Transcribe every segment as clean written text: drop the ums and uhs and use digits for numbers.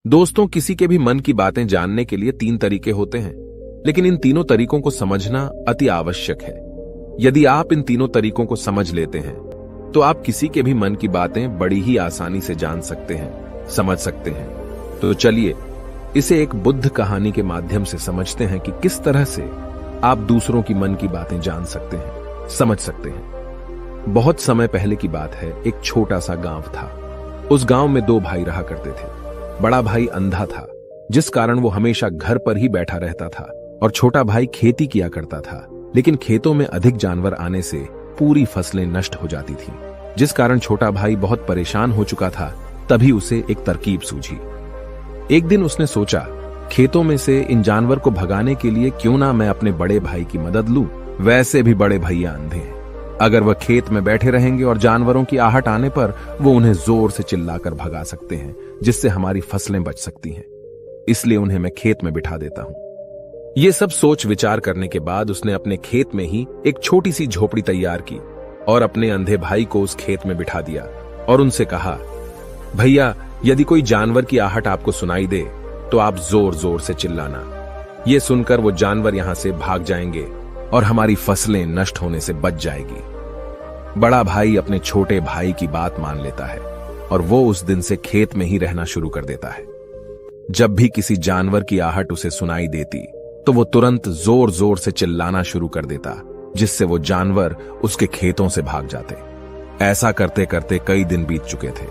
दोस्तों, किसी के भी मन की बातें जानने के लिए 3 तरीके होते हैं, लेकिन इन तीनों तरीकों को समझना अति आवश्यक है। यदि आप इन तीनों तरीकों को समझ लेते हैं तो आप किसी के भी मन की बातें बड़ी ही आसानी से जान सकते हैं, समझ सकते हैं। तो चलिए इसे एक बुद्ध कहानी के माध्यम से समझते हैं कि किस तरह से आप दूसरों की मन की बातें जान सकते हैं, समझ सकते हैं। बहुत समय पहले की बात है। एक छोटा सा गांव था। उस गांव में 2 भाई रहा करते थे। बड़ा भाई अंधा था, जिस कारण वो हमेशा घर पर ही बैठा रहता था, और छोटा भाई खेती किया करता था। लेकिन खेतों में अधिक जानवर आने से पूरी फसलें नष्ट हो जाती थीं, जिस कारण छोटा भाई बहुत परेशान हो चुका था। तभी उसे एक तरकीब सूझी। एक दिन उसने सोचा, खेतों में से इन जानवर को भगाने के लिए क्यों ना मैं अपने बड़े भाई की मदद लूं। वैसे भी बड़े भैया अंधे हैं। अगर वह खेत में बैठे रहेंगे और जानवरों की आहट आने पर वो उन्हें जोर से चिल्लाकर भगा सकते हैं, जिससे हमारी फसलें बच सकती हैं। इसलिए उन्हें मैं खेत में बिठा देता हूं। ये सब सोच विचार करने के बाद उसने अपने खेत में ही एक छोटी सी झोपड़ी तैयार की और अपने अंधे भाई को उस खेत में बिठा दिया और उनसे कहा, भैया, यदि कोई जानवर की आहट आपको सुनाई दे तो आप जोर जोर से चिल्लाना। ये सुनकर वो जानवर यहां से भाग जाएंगे और हमारी फसलें नष्ट होने से बच जाएगी। बड़ा भाई अपने छोटे भाई की बात मान लेता है और वो उस दिन से खेत में ही रहना शुरू कर देता है। जब भी किसी जानवर की आहट उसे सुनाई देती तो वो तुरंत जोर जोर से चिल्लाना शुरू कर देता, जिससे वो जानवर उसके खेतों से भाग जाते। ऐसा करते करते कई दिन बीत चुके थे।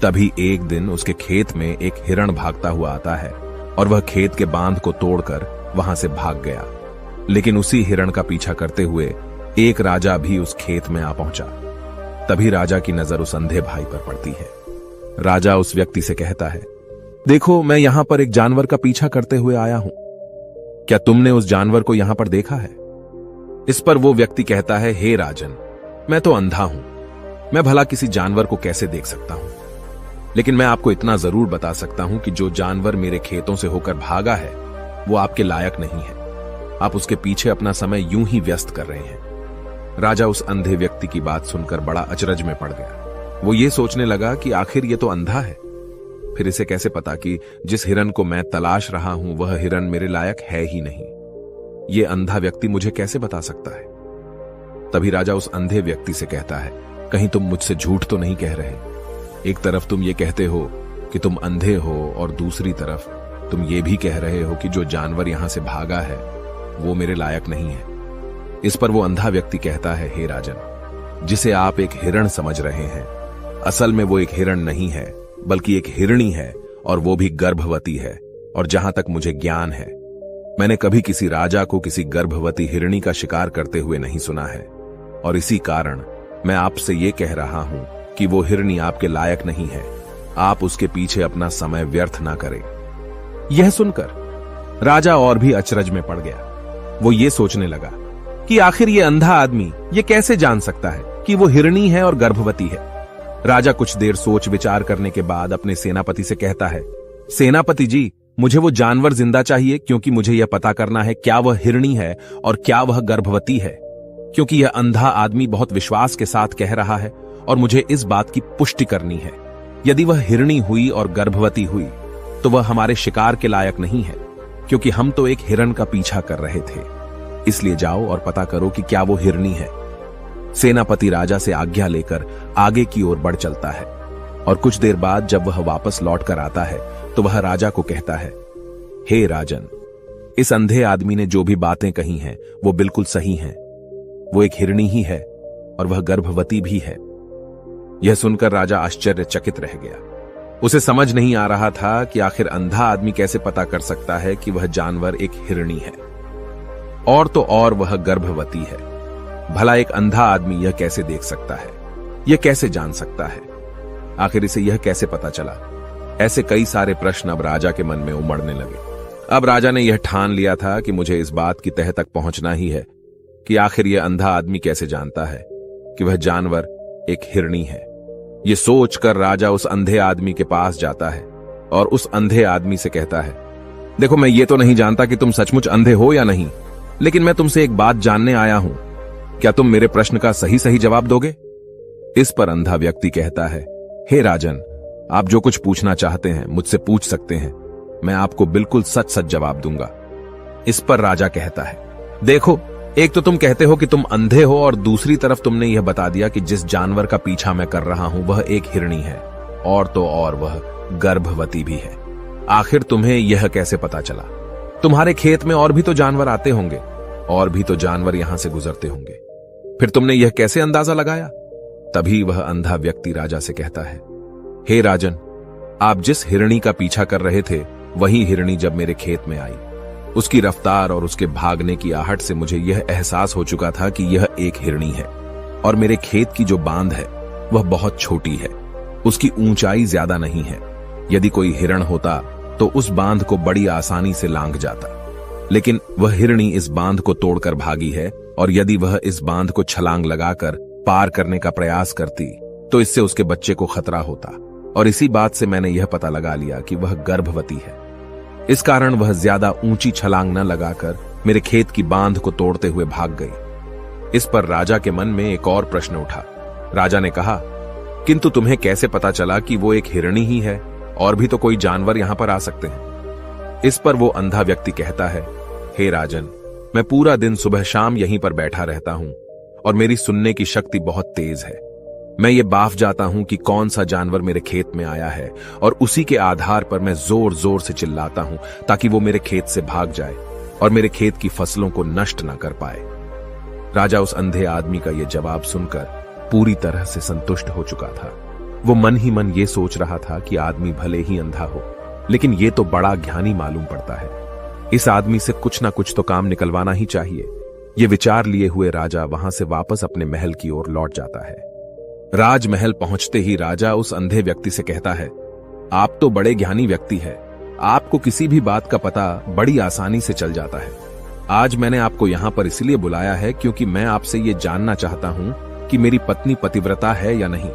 तभी एक दिन उसके खेत में एक हिरण भागता हुआ आता है और वह खेत के बांध को तोड़कर वहां से भाग गया। लेकिन उसी हिरण का पीछा करते हुए एक राजा भी उस खेत में आ पहुंचा। तभी राजा की नजर उस अंधे भाई पर पड़ती है। राजा उस व्यक्ति से कहता है, देखो, मैं यहां पर एक जानवर का पीछा करते हुए आया हूं। क्या तुमने उस जानवर को यहां पर देखा है? इस पर वो व्यक्ति कहता है, हे राजन, मैं तो अंधा हूं। मैं भला किसी जानवर को कैसे देख सकता हूं? लेकिन मैं आपको इतना जरूर बता सकता हूं कि जो जानवर मेरे खेतों से होकर भागा है वो आपके लायक नहीं है। आप उसके पीछे अपना समय यूं ही व्यस्त कर रहे हैं। राजा उस अंधे व्यक्ति की बात सुनकर बड़ा अचरज में पड़ गया। वो ये सोचने लगा कि आखिर ये तो अंधा है, फिर इसे कैसे पता कि जिस हिरन को मैं तलाश रहा हूं वह हिरन मेरे लायक है ही नहीं। ये अंधा व्यक्ति मुझे कैसे बता सकता है? तभी राजा उस अंधे व्यक्ति से कहता है, कहीं तुम मुझसे झूठ तो नहीं कह रहे? एक तरफ तुम ये कहते हो कि तुम अंधे हो और दूसरी तरफ तुम ये भी कह रहे हो कि जो जानवर यहां से भागा है वो मेरे लायक नहीं है। इस पर वो अंधा व्यक्ति कहता है, हे राजन, जिसे आप एक हिरण समझ रहे हैं, असल में वो एक हिरण नहीं है, बल्कि एक हिरणी है, और वो भी गर्भवती है। और जहां तक मुझे ज्ञान है, मैंने कभी किसी राजा को किसी गर्भवती हिरणी का शिकार करते हुए नहीं सुना है। और इसी कारण मैं आपसे ये कह रहा हूं कि वो हिरणी आपके लायक नहीं है। आप उसके पीछे अपना समय व्यर्थ ना करें। यह सुनकर राजा और भी अचरज में पड़ गया। वो ये सोचने लगा कि आखिर ये अंधा आदमी ये कैसे जान सकता है कि वो हिरणी है और गर्भवती है। राजा कुछ देर सोच विचार करने के बाद अपने सेनापति से कहता है, सेनापति जी, मुझे वो जानवर जिंदा चाहिए, क्योंकि मुझे यह पता करना है क्या वह हिरणी है और क्या वह गर्भवती है। क्योंकि यह अंधा आदमी बहुत विश्वास के साथ कह रहा है और मुझे इस बात की पुष्टि करनी है। यदि वह हिरणी हुई और गर्भवती हुई तो वह हमारे शिकार के लायक नहीं है, क्योंकि हम तो एक हिरण का पीछा कर रहे थे। इसलिए जाओ और पता करो कि क्या वो हिरणी है। सेनापति राजा से आज्ञा लेकर आगे की ओर बढ़ चलता है और कुछ देर बाद जब वह वापस लौट कर आता है तो वह राजा को कहता है, हे राजन, इस अंधे आदमी ने जो भी बातें कही हैं वो बिल्कुल सही हैं। वो एक हिरणी ही है और वह गर्भवती भी है। यह सुनकर राजा आश्चर्यचकित रह गया। उसे समझ नहीं आ रहा था कि आखिर अंधा आदमी कैसे पता कर सकता है कि वह जानवर एक हिरणी है, और तो और वह गर्भवती है। भला एक अंधा आदमी यह कैसे देख सकता है? यह कैसे जान सकता है? आखिर इसे यह कैसे पता चला? ऐसे कई सारे प्रश्न अब राजा के मन में उमड़ने लगे। अब राजा ने यह ठान लिया था कि मुझे इस बात की तह तक पहुंचना ही है कि आखिर यह अंधा आदमी कैसे जानता है कि वह जानवर एक हिरणी है। ये सोचकर राजा उस अंधे आदमी के पास जाता है और उस अंधे आदमी से कहता है, देखो, मैं ये तो नहीं जानता कि तुम सचमुच अंधे हो या नहीं, लेकिन मैं तुमसे एक बात जानने आया हूं। क्या तुम मेरे प्रश्न का सही सही जवाब दोगे? इस पर अंधा व्यक्ति कहता है, हे राजन, आप जो कुछ पूछना चाहते हैं मुझसे पूछ सकते हैं, मैं आपको बिल्कुल सच सच जवाब दूंगा। इस पर राजा कहता है, देखो, एक तो तुम कहते हो कि तुम अंधे हो और दूसरी तरफ तुमने यह बता दिया कि जिस जानवर का पीछा मैं कर रहा हूं वह एक हिरणी है, और तो और वह गर्भवती भी है। आखिर तुम्हें यह कैसे पता चला? तुम्हारे खेत में और भी तो जानवर आते होंगे, और भी तो जानवर यहां से गुजरते होंगे, फिर तुमने यह कैसे अंदाजा लगाया? तभी वह अंधा व्यक्ति राजा से कहता है, हे राजन, आप जिस हिरणी का पीछा कर रहे थे वही हिरणी जब मेरे खेत में आई, उसकी रफ्तार और उसके भागने की आहट से मुझे यह एहसास हो चुका था कि यह एक हिरणी है, और मेरे खेत की जो बांध है वह बहुत छोटी है, उसकी ऊंचाई ज्यादा नहीं है। यदि कोई हिरण होता तो उस बांध को बड़ी आसानी से लांघ जाता, लेकिन वह हिरणी इस बांध को तोड़कर भागी है, और यदि वह इस बांध को छलांग लगाकर पार करने का प्रयास करती तो इससे उसके बच्चे को खतरा होता, और इसी बात से मैंने यह पता लगा लिया कि वह गर्भवती है। इस कारण वह ज्यादा ऊंची छलांग न लगाकर मेरे खेत की बांध को तोड़ते हुए भाग गई। इस पर राजा के मन में एक और प्रश्न उठा। राजा ने कहा, किंतु तुम्हें कैसे पता चला कि वो एक हिरणी ही है, और भी तो कोई जानवर यहां पर आ सकते हैं? इस पर वो अंधा व्यक्ति कहता है, हे राजन, मैं पूरा दिन सुबह शाम यहीं पर बैठा रहता हूं, और मेरी सुनने की शक्ति बहुत तेज है। मैं ये बाफ जाता हूं कि कौन सा जानवर मेरे खेत में आया है, और उसी के आधार पर मैं जोर जोर से चिल्लाता हूं ताकि वो मेरे खेत से भाग जाए और मेरे खेत की फसलों को नष्ट न कर पाए। राजा उस अंधे आदमी का यह जवाब सुनकर पूरी तरह से संतुष्ट हो चुका था। वो मन ही मन ये सोच रहा था कि आदमी भले ही अंधा हो, लेकिन ये तो बड़ा ज्ञानी मालूम पड़ता है। इस आदमी से कुछ ना कुछ तो काम निकलवाना ही चाहिए। ये विचार लिए हुए राजा वहां से वापस अपने महल की ओर लौट जाता है। राजमहल पहुंचते ही राजा उस अंधे व्यक्ति से कहता है, आप तो बड़े ज्ञानी व्यक्ति है, आपको किसी भी बात का पता बड़ी आसानी से चल जाता है। आज मैंने आपको यहां पर इसलिए बुलाया है क्योंकि मैं आपसे ये जानना चाहता हूं कि मेरी पत्नी पतिव्रता है या नहीं।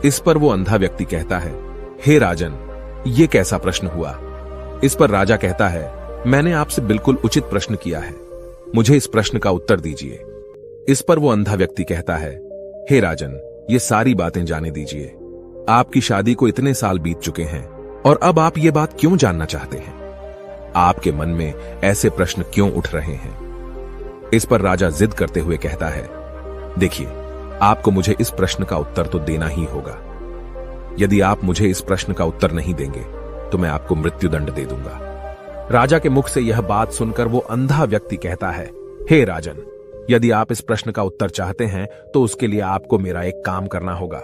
इस पर वो अंधा व्यक्ति कहता है, हे राजन, ये कैसा प्रश्न हुआ? इस पर राजा कहता है, मैंने आपसे बिल्कुल उचित प्रश्न किया है, मुझे इस प्रश्न का उत्तर दीजिए। इस पर वो अंधा व्यक्ति कहता है, हे राजन, ये सारी बातें जाने दीजिए। आपकी शादी को इतने साल बीत चुके हैं, और अब आप ये बात क्यों जानना चाहते हैं? आपके मन में ऐसे प्रश्न क्यों उठ रहे हैं? इस पर राजा जिद करते हुए कहता है, देखिए, आपको मुझे इस प्रश्न का उत्तर तो देना ही होगा। यदि आप मुझे इस प्रश्न का उत्तर नहीं देंगे तो मैं आपको मृत्युदंड दे दूंगा। राजा के मुख से यह बात सुनकर वो अंधा व्यक्ति कहता है, हे राजन, यदि आप इस प्रश्न का उत्तर चाहते हैं तो उसके लिए आपको मेरा एक काम करना होगा।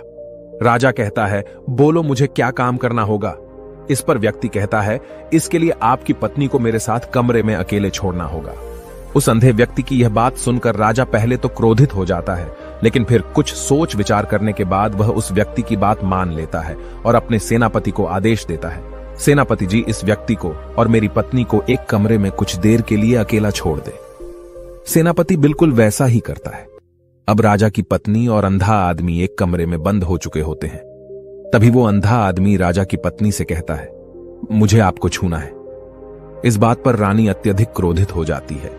राजा कहता है, बोलो, मुझे क्या काम करना होगा? इस पर व्यक्ति कहता है, इसके लिए आपकी पत्नी को मेरे साथ कमरे में अकेले छोड़ना होगा। उस अंधे व्यक्ति की यह बात सुनकर राजा पहले तो क्रोधित हो जाता है, लेकिन फिर कुछ सोच विचार करने के बाद वह उस व्यक्ति की बात मान लेता है और अपने सेनापति को आदेश देता है, सेनापति जी, इस व्यक्ति को और मेरी पत्नी को एक कमरे में कुछ देर के लिए अकेला छोड़ दे। सेनापति बिल्कुल वैसा ही करता है। अब राजा की पत्नी और अंधा आदमी एक कमरे में बंद हो चुके होते हैं। तभी वो अंधा आदमी राजा की पत्नी से कहता है, मुझे आपको छूना है। इस बात पर रानी अत्यधिक क्रोधित हो जाती है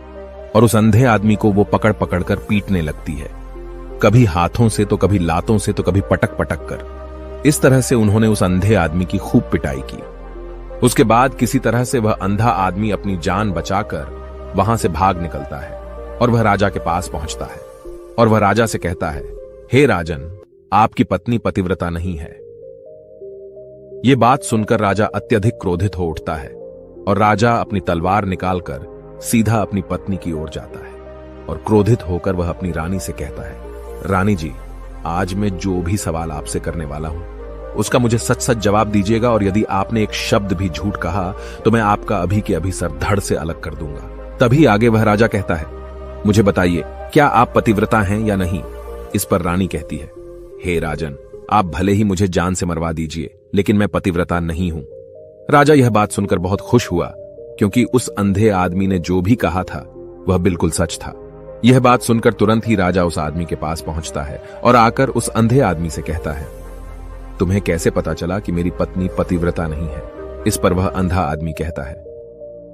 और उस अंधे आदमी को वो पकड़ पकड़ कर पीटने लगती है, कभी हाथों से तो कभी लातों से तो कभी पटक पटक कर। इस तरह से उन्होंने उस अंधे आदमी की खूब पिटाई की। उसके बाद किसी तरह से वह अंधा आदमी अपनी जान बचाकर वहां से भाग निकलता है और वह राजा के पास पहुंचता है और वह राजा से कहता है, हे राजन, आपकी पत्नी पतिव्रता नहीं है। यह बात सुनकर राजा अत्यधिक क्रोधित हो उठता है और राजा अपनी तलवार निकालकर सीधा अपनी पत्नी की ओर जाता है और क्रोधित होकर वह अपनी रानी से कहता है, रानी जी, आज मैं जो भी सवाल आपसे करने वाला हूं उसका मुझे सच सच जवाब दीजिएगा, और यदि आपने एक शब्द भी झूठ कहा तो मैं आपका अभी के अभी सर धड़ से अलग कर दूंगा। तभी आगे वह राजा कहता है, मुझे बताइए, क्या आप पतिव्रता हैं या नहीं? इस पर रानी कहती है, हे राजन, आप भले ही मुझे जान से मरवा दीजिए, लेकिन मैं पतिव्रता नहीं हूं। राजा यह बात सुनकर बहुत खुश हुआ, क्योंकि उस अंधे आदमी ने जो भी कहा था वह बिल्कुल सच था। यह बात सुनकर तुरंत ही राजा उस आदमी के पास पहुंचता है और आकर उस अंधे आदमी से कहता है, तुम्हें कैसे पता चला कि मेरी पत्नी पतिव्रता नहीं है? इस पर वह अंधा आदमी कहता है,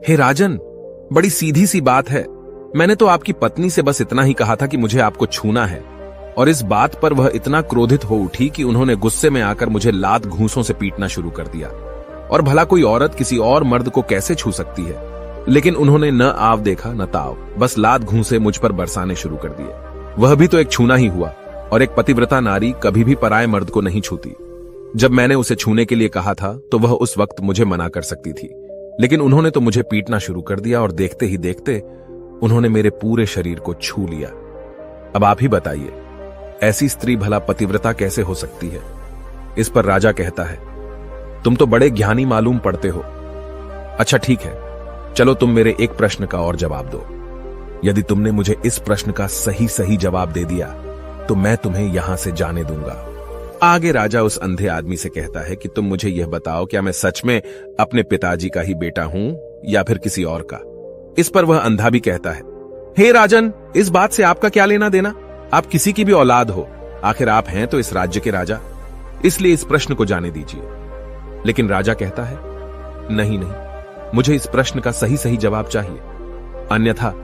हे राजन, बड़ी सीधी सी बात है। मैंने तो आपकी पत्नी से बस इतना ही कहा था कि मुझे आपको छूना है, और इस बात पर वह इतना क्रोधित हो उठी कि उन्होंने गुस्से में आकर मुझे लात घूंसों से पीटना शुरू कर दिया। और भला कोई औरत किसी और मर्द को कैसे छू सकती है, लेकिन उन्होंने न आव देखा न ताव, बस लात घूंसे मुझ पर बरसाने शुरू कर दिए। वह भी तो एक छूना ही हुआ, और एक पतिव्रता नारी कभी भी पराये मर्द को नहीं छूती। जब मैंने उसे छूने के लिए कहा था तो वह उस वक्त मुझे मना कर सकती थी, लेकिन उन्होंने तो मुझे पीटना शुरू कर दिया और देखते ही देखते उन्होंने मेरे पूरे शरीर को छू लिया। अब आप ही बताइए, ऐसी स्त्री भला पतिव्रता कैसे हो सकती है? इस पर राजा कहता है, तुम तो बड़े ज्ञानी मालूम पड़ते हो। अच्छा ठीक है, चलो तुम मेरे एक प्रश्न का और जवाब दो। यदि तुमने मुझे इस प्रश्न का सही सही जवाब दे दिया तो मैं तुम्हें यहां से जाने दूंगा। आगे राजा उस अंधे आदमी से कहता है कि तुम मुझे यह बताओ, क्या मैं सच में अपने पिताजी का ही बेटा हूं या फिर किसी और का? इस पर वह अंधा भी कहता है, हे राजन, इस बात से आपका क्या लेना देना? आप किसी की भी औलाद हो, आखिर आप हैं तो इस राज्य के राजा, इसलिए इस प्रश्न को जाने दीजिए। लेकिन राजा कहता है, नहीं नहीं, मुझे इस प्रश्न का सही सही जवाब चाहिए, अन्यथा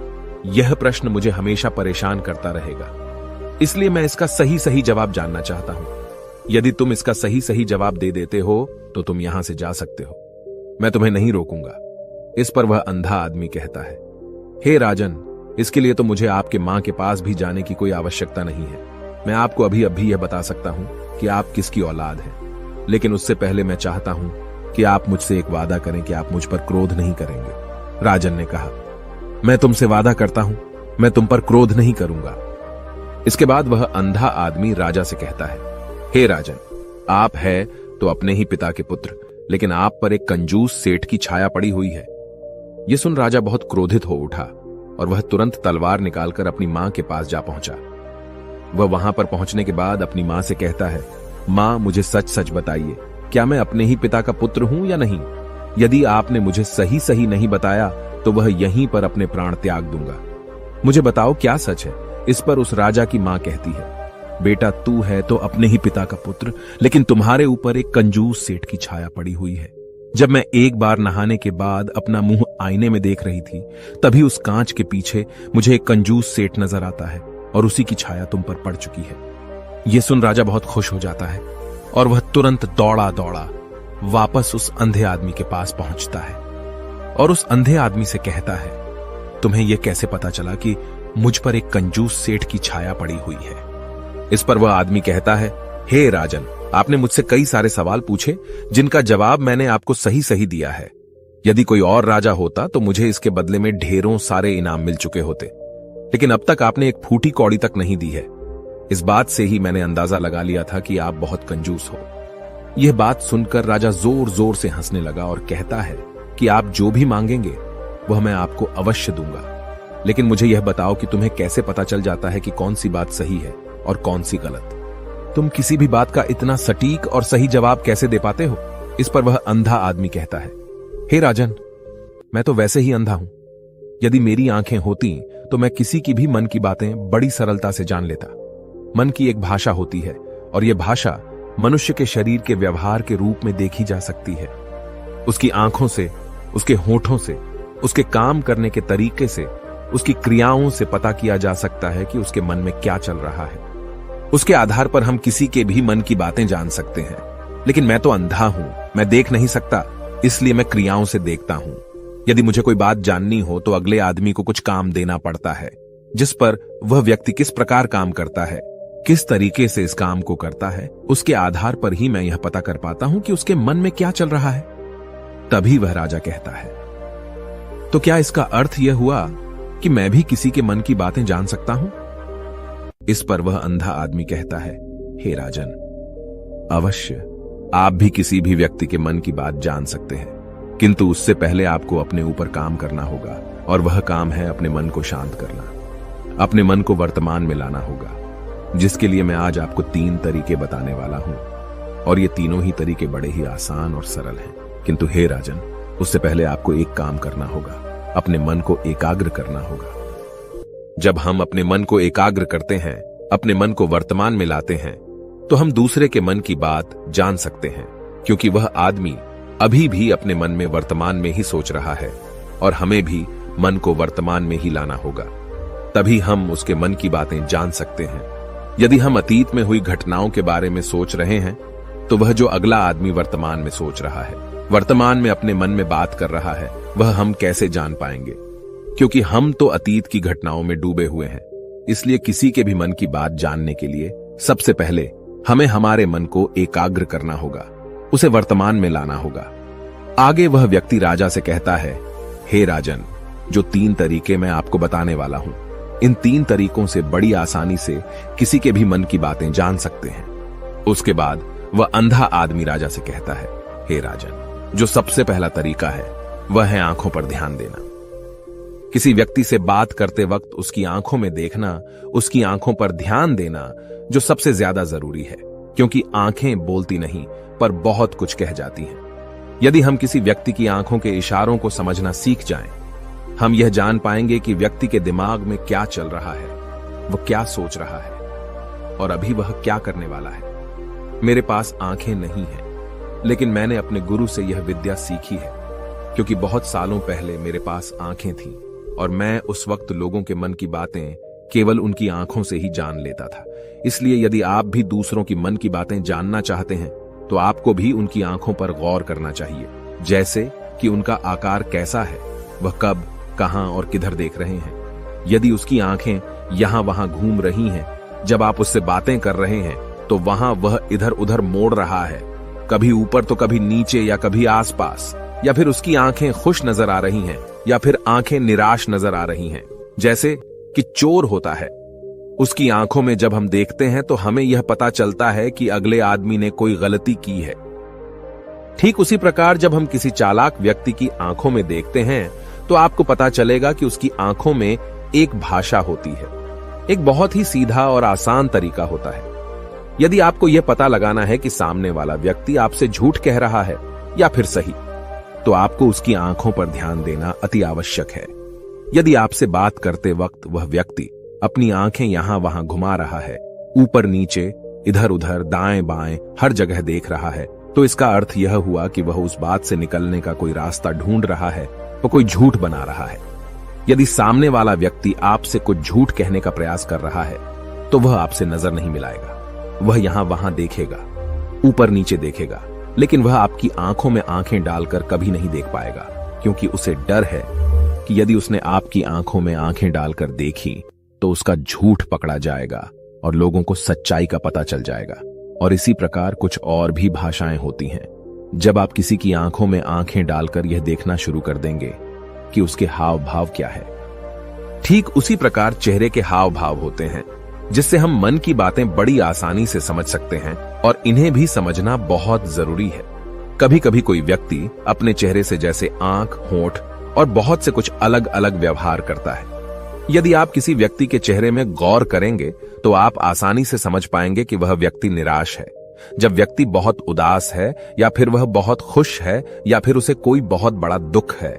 यह प्रश्न मुझे हमेशा परेशान करता रहेगा। इसलिए मैं इसका सही सही जवाब जानना चाहता हूं। यदि तुम इसका सही सही जवाब दे देते हो तो तुम यहां से जा सकते हो, मैं तुम्हें नहीं रोकूंगा। इस पर वह अंधा आदमी कहता है, हे राजन, इसके लिए तो मुझे आपके मां के पास भी जाने की कोई आवश्यकता नहीं है। मैं आपको अभी अभी यह बता सकता हूं कि आप किसकी औलाद हैं, लेकिन उससे पहले मैं चाहता हूं कि आप मुझसे एक वादा करें कि आप मुझ पर क्रोध नहीं करेंगे। राजन ने कहा, मैं तुमसे वादा करता हूं, मैं तुम पर क्रोध नहीं करूंगा। इसके बाद वह अंधा आदमी राजा से कहता है, हे राजन, आप है तो अपने ही पिता के पुत्र, लेकिन आप पर एक कंजूस सेठ की छाया पड़ी हुई है। यह सुन राजा बहुत क्रोधित हो उठा और वह तुरंत तलवार निकालकर अपनी मां के पास जा पहुंचा। वह वहां पर पहुंचने के बाद अपनी मां से कहता है, मां, मुझे सच सच बताइए, क्या मैं अपने ही पिता का पुत्र हूं या नहीं? यदि आपने मुझे सही सही नहीं बताया तो वह यहीं पर अपने प्राण त्याग दूंगा। मुझे बताओ क्या सच है? इस पर उस राजा की मां कहती है, बेटा, तू है तो अपने ही पिता का पुत्र, लेकिन तुम्हारे ऊपर एक कंजूस सेठ की छाया पड़ी हुई है। जब मैं एक बार नहाने के बाद अपना मुंह आईने में देख रही थी, तभी उस कांच के पीछे मुझे एक कंजूस सेठ नजर आता है और उसी की छाया तुम पर पड़ चुकी है। यह सुन राजा बहुत खुश हो जाता है और वह तुरंत दौड़ा दौड़ा वापस उस अंधे आदमी के पास पहुंचता है और उस अंधे आदमी से कहता है, तुम्हें यह कैसे पता चला कि मुझ पर एक कंजूस सेठ की छाया पड़ी हुई है? इस पर वह आदमी कहता है, हे राजन, आपने मुझसे कई सारे सवाल पूछे जिनका जवाब मैंने आपको सही सही दिया है। यदि कोई और राजा होता तो मुझे इसके बदले में ढेरों सारे इनाम मिल चुके होते, लेकिन अब तक आपने एक फूटी कौड़ी तक नहीं दी है। इस बात से ही मैंने अंदाजा लगा लिया था कि आप बहुत कंजूस हो। यह बात सुनकर राजा जोर जोर से हंसने लगा और कहता है कि आप जो भी मांगेंगे वह मैं आपको अवश्य दूंगा, लेकिन मुझे यह बताओ कि तुम्हें कैसे पता चल जाता है कि कौन सी बात सही है और कौन सी गलत? तुम किसी भी बात का इतना सटीक और सही जवाब कैसे दे पाते हो? इस पर वह अंधा आदमी कहता है, हे राजन, मैं तो वैसे ही अंधा हूं। यदि मेरी आंखें होती तो मैं किसी की भी मन की बातें बड़ी सरलता से जान लेता। मन की एक भाषा होती है और यह भाषा मनुष्य के शरीर के व्यवहार के रूप में देखी जा सकती है। उसकी आंखों से, उसके होठों से, उसके काम करने के तरीके से, उसकी क्रियाओं से पता किया जा सकता है कि उसके मन में क्या चल रहा है। उसके आधार पर हम किसी के भी मन की बातें जान सकते हैं। लेकिन मैं तो अंधा हूं, मैं देख नहीं सकता, इसलिए मैं क्रियाओं से देखता हूं। यदि मुझे कोई बात जाननी हो तो अगले आदमी को कुछ काम देना पड़ता है, जिस पर वह व्यक्ति किस प्रकार काम करता है, किस तरीके से इस काम को करता है, उसके आधार पर ही मैं यह पता कर पाता हूं कि उसके मन में क्या चल रहा है। तभी वह राजा कहता है, तो क्या इसका अर्थ यह हुआ कि मैं भी किसी के मन की बातें जान सकता हूं? इस पर वह अंधा आदमी कहता है, हे राजन, अवश्य आप भी किसी भी व्यक्ति के मन की बात जान सकते हैं, किंतु उससे पहले आपको अपने ऊपर काम करना होगा, और वह काम है अपने मन को शांत करना, अपने मन को वर्तमान में लाना होगा, जिसके लिए मैं आज आपको 3 तरीके बताने वाला हूं। और ये तीनों ही तरीके बड़े ही आसान और सरल हैं। किंतु हे राजन, उससे पहले आपको एक काम करना होगा, अपने मन को एकाग्र करना होगा। जब हम अपने मन को एकाग्र करते हैं, अपने मन को वर्तमान में लाते हैं, तो हम दूसरे के मन की बात जान सकते हैं, क्योंकि वह आदमी अभी भी अपने मन में वर्तमान में ही सोच रहा है, और हमें भी मन को वर्तमान में ही लाना होगा। तभी हम उसके मन की बातें जान सकते हैं। यदि हम अतीत में हुई घटनाओं के बारे में सोच रहे हैं, तो वह जो अगला आदमी वर्तमान में सोच रहा है, वर्तमान में अपने मन में बात कर रहा है, वह हम कैसे जान पाएंगे? क्योंकि हम तो अतीत की घटनाओं में डूबे हुए हैं। इसलिए किसी के भी मन की बात जानने के लिए सबसे पहले हमें हमारे मन को एकाग्र करना होगा, उसे वर्तमान में लाना होगा। आगे वह व्यक्ति राजा से कहता है, हे राजन, जो 3 तरीके मैं आपको बताने वाला हूं, इन 3 तरीकों से बड़ी आसानी से किसी के भी मन की बातें जान सकते हैं। उसके बाद वह अंधा आदमी राजा से कहता है, हे राजन, जो सबसे पहला तरीका है वह है आंखों पर ध्यान देना। किसी व्यक्ति से बात करते वक्त उसकी आंखों में देखना, उसकी आंखों पर ध्यान देना जो सबसे ज्यादा जरूरी है, क्योंकि आंखें बोलती नहीं पर बहुत कुछ कह जाती हैं। यदि हम किसी व्यक्ति की आंखों के इशारों को समझना सीख जाएं, हम यह जान पाएंगे कि व्यक्ति के दिमाग में क्या चल रहा है, वह क्या सोच रहा है और अभी वह क्या करने वाला है। मेरे पास आंखें नहीं हैं, लेकिन मैंने अपने गुरु से यह विद्या सीखी है, क्योंकि बहुत सालों पहले मेरे पास आंखें थीं और मैं उस वक्त लोगों के मन की बातें केवल उनकी आंखों से ही जान लेता था। इसलिए यदि आप भी दूसरों की मन की बातें जानना चाहते हैं, तो आपको भी उनकी आंखों पर गौर करना चाहिए, जैसे कि उनका आकार कैसा है, वह कब, कहां और किधर देख रहे हैं। यदि उसकी आंखें यहां वहां घूम रही हैं, जब आप उससे बातें कर रहे हैं, तो वहां वह इधर उधर मोड़ रहा है, कभी ऊपर तो कभी नीचे या कभी आसपास, या फिर उसकी आंखें खुश नजर आ रही हैं या फिर आंखें निराश नजर आ रही हैं, जैसे कि चोर होता है। उसकी आंखों में जब हम देखते हैं तो हमें यह पता चलता है कि अगले आदमी ने कोई गलती की है। ठीक उसी प्रकार जब हम किसी चालाक व्यक्ति की आंखों में देखते हैं, तो आपको पता चलेगा कि उसकी आंखों में एक भाषा होती है। एक बहुत ही सीधा और आसान तरीका होता है। यदि आपको यह पता लगाना है कि सामने वाला व्यक्ति आपसे झूठ कह रहा है या फिर सही, तो आपको उसकी आंखों पर ध्यान देना अति आवश्यक है। यदि आपसे बात करते वक्त वह व्यक्ति अपनी आंखें यहां वहां घुमा रहा है, ऊपर नीचे, इधर उधर, दाएं बाएं, हर जगह देख रहा है, तो इसका अर्थ यह हुआ कि वह उस बात से निकलने का कोई रास्ता ढूंढ रहा है, वो कोई झूठ बना रहा है। यदि सामने वाला व्यक्ति आपसे कुछ झूठ कहने का प्रयास कर रहा है, तो वह आपसे नजर नहीं मिलाएगा। वह यहां वहां देखेगा, ऊपर नीचे देखेगा, लेकिन वह आपकी आंखों में आंखें डालकर कभी नहीं देख पाएगा, क्योंकि उसे डर है कि यदि उसने आपकी आंखों में आंखें डालकर देखी तो उसका झूठ पकड़ा जाएगा और लोगों को सच्चाई का पता चल जाएगा। और इसी प्रकार कुछ और भी भाषाएं होती हैं। जब आप किसी की आंखों में आंखें डालकर यह देखना शुरू कर देंगे कि उसके हाव भाव क्या है, ठीक उसी प्रकार चेहरे के हाव भाव होते हैं, जिससे हम मन की बातें बड़ी आसानी से समझ सकते हैं और इन्हें भी समझना बहुत जरूरी है। कभी कभी कोई व्यक्ति अपने चेहरे से जैसे आंख, होंठ और बहुत से कुछ अलग अलग व्यवहार करता है। यदि आप किसी व्यक्ति के चेहरे में गौर करेंगे तो आप आसानी से समझ पाएंगे कि वह व्यक्ति निराश है, जब व्यक्ति बहुत उदास है, या फिर वह बहुत खुश है, या फिर उसे कोई बहुत बड़ा दुख है।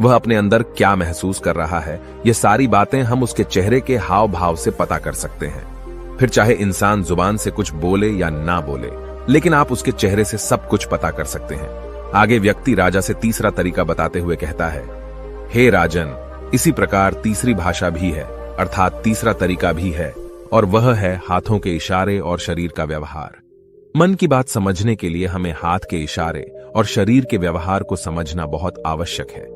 वह अपने अंदर क्या महसूस कर रहा है, ये सारी बातें हम उसके चेहरे के हाव भाव से पता कर सकते हैं। फिर चाहे इंसान जुबान से कुछ बोले या ना बोले, लेकिन आप उसके चेहरे से सब कुछ पता कर सकते हैं। आगे व्यक्ति राजा से तीसरा तरीका बताते हुए कहता है, हे राजन, इसी प्रकार तीसरी भाषा भी है, अर्थात तीसरा तरीका भी है, और वह है हाथों के इशारे और शरीर का व्यवहार। मन की बात समझने के लिए हमें हाथ के इशारे और शरीर के व्यवहार को समझना बहुत आवश्यक है।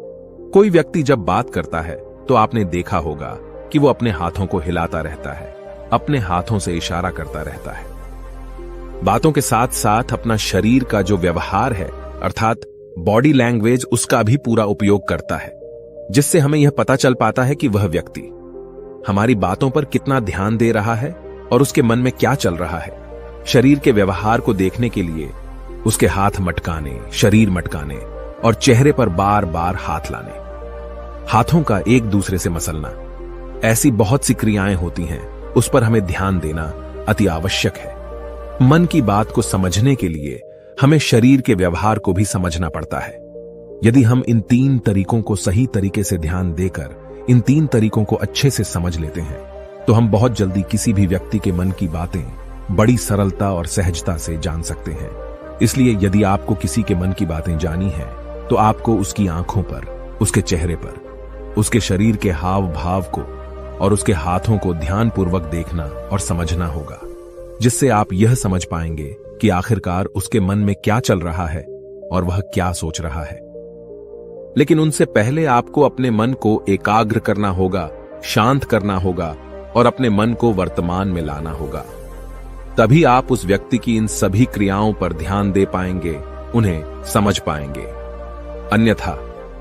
कोई व्यक्ति जब बात करता है तो आपने देखा होगा कि वो अपने हाथों को हिलाता रहता है, अपने हाथों से इशारा करता रहता है। बातों के साथ साथ अपना शरीर का जो व्यवहार है, अर्थात बॉडी लैंग्वेज, उसका भी पूरा उपयोग करता है, जिससे हमें यह पता चल पाता है कि वह व्यक्ति हमारी बातों पर कितना ध्यान दे रहा है और उसके मन में क्या चल रहा है। शरीर के व्यवहार को देखने के लिए उसके हाथ मटकाने, शरीर मटकाने और चेहरे पर बार बार हाथ लाने, हाथों का एक दूसरे से मसलना, ऐसी बहुत सी क्रियाएं होती हैं, उस पर हमें ध्यान देना अति आवश्यक है। मन की बात को समझने के लिए हमें शरीर के व्यवहार को भी समझना पड़ता है। यदि हम इन 3 तरीकों को सही तरीके से ध्यान देकर इन 3 तरीकों को अच्छे से समझ लेते हैं, तो हम बहुत जल्दी किसी भी व्यक्ति के मन की बातें बड़ी सरलता और सहजता से जान सकते हैं। इसलिए यदि आपको किसी के मन की बातें जानी है, तो आपको उसकी आंखों पर, उसके चेहरे पर, उसके शरीर के हाव भाव को और उसके हाथों को ध्यानपूर्वक देखना और समझना होगा, जिससे आप यह समझ पाएंगे कि आखिरकार उसके मन में क्या चल रहा है और वह क्या सोच रहा है। लेकिन उनसे पहले आपको अपने मन को एकाग्र करना होगा, शांत करना होगा और अपने मन को वर्तमान में लाना होगा। तभी आप उस व्यक्ति की इन सभी क्रियाओं पर ध्यान दे पाएंगे, उन्हें समझ पाएंगे। अन्यथा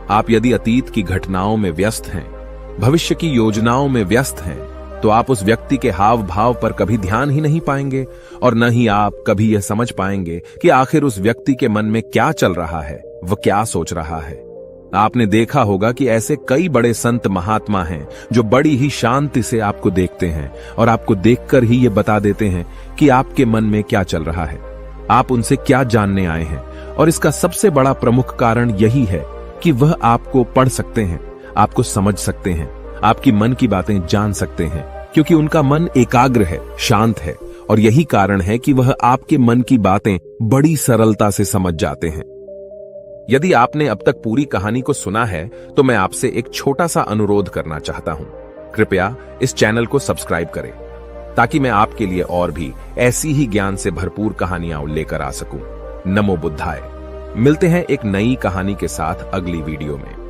आप यदि अतीत की घटनाओं में व्यस्त हैं, भविष्य की योजनाओं में व्यस्त हैं, तो आप उस व्यक्ति के हाव भाव पर कभी ध्यान ही नहीं पाएंगे और न ही आप कभी यह समझ पाएंगे कि आखिर उस व्यक्ति के मन में क्या चल रहा है, वह क्या सोच रहा है। आपने देखा होगा कि ऐसे कई बड़े संत महात्मा हैं जो बड़ी ही शांति से आपको देखते हैं और आपको देखकर ही ये बता देते हैं कि आपके मन में क्या चल रहा है, आप उनसे क्या जानने आए हैं। और इसका सबसे बड़ा प्रमुख कारण यही है कि वह आपको पढ़ सकते हैं, आपको समझ सकते हैं, आपकी मन की बातें जान सकते हैं, क्योंकि उनका मन एकाग्र है, शांत है और यही कारण है कि वह आपके मन की बातें बड़ी सरलता से समझ जाते हैं। यदि आपने अब तक पूरी कहानी को सुना है तो मैं आपसे एक छोटा सा अनुरोध करना चाहता हूं। कृपया इस चैनल को सब्सक्राइब करें ताकि मैं आपके लिए और भी ऐसी ही ज्ञान से भरपूर कहानियां लेकर आ सकूं। नमो बुद्धाय। मिलते हैं एक नई कहानी के साथ अगली वीडियो में।